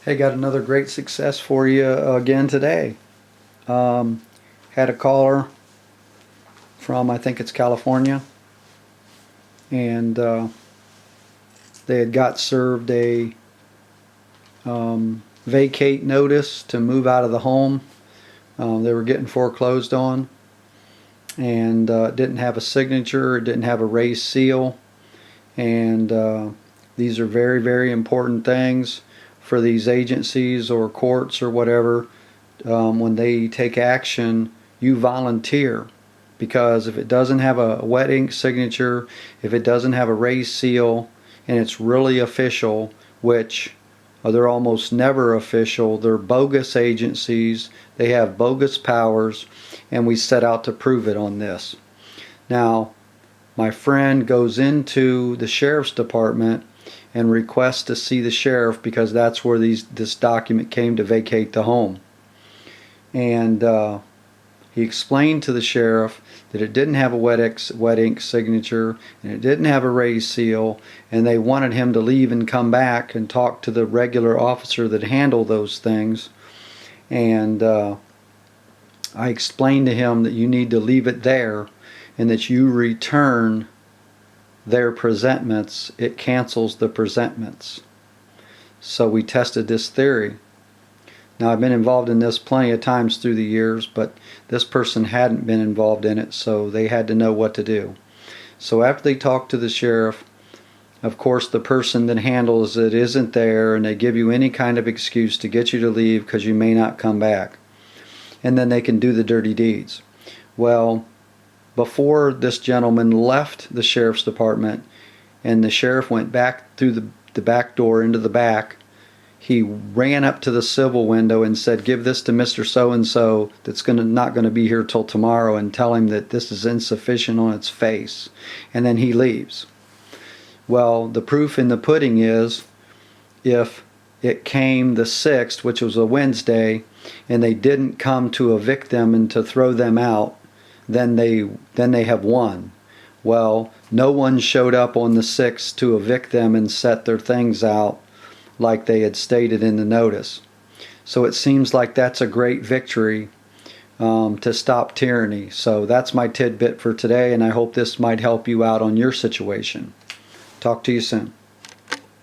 Hey, got another great success for you again today. Had a caller from, I think it's California, and they had got served a vacate notice to move out of the home. They were getting foreclosed on, and didn't have a signature, didn't have a raised seal, and these are very, very important things for these agencies or courts or whatever. When they take action, you volunteer, because if it doesn't have a wet ink signature, if it doesn't have a raised seal, and it's really official, which they're almost never official, they're bogus agencies, they have bogus powers, and we set out to prove it on this. Now, my friend goes into the sheriff's department and requests to see the sheriff because that's where this document came to vacate the home. And he explained to the sheriff that it didn't have a wet ink signature and it didn't have a raised seal, and they wanted him to leave and come back and talk to the regular officer that handled those things. And I explained to him that you need to leave it there and that you return their presentments. It cancels the presentments. So we tested this theory. Now, I've been involved in this plenty of times through the years, but this person hadn't been involved in it, so they had to know what to do. So after they talk to the sheriff, of course the person that handles it isn't there, and they give you any kind of excuse to get you to leave because you may not come back. And then they can do the dirty deeds. Well, before this gentleman left the sheriff's department and the sheriff went back through the back door into the back, he ran up to the civil window and said, "Give this to Mr. So-and-so that's not going to be here till tomorrow, and tell him that this is insufficient on its face." And then he leaves. Well, the proof in the pudding is, if it came the 6th, which was a Wednesday, and they didn't come to evict them and to throw them out, then they have won. Well, no one showed up on the 6th to evict them and set their things out like they had stated in the notice. So it seems like that's a great victory to stop tyranny. So that's my tidbit for today, and I hope this might help you out on your situation. Talk to you soon.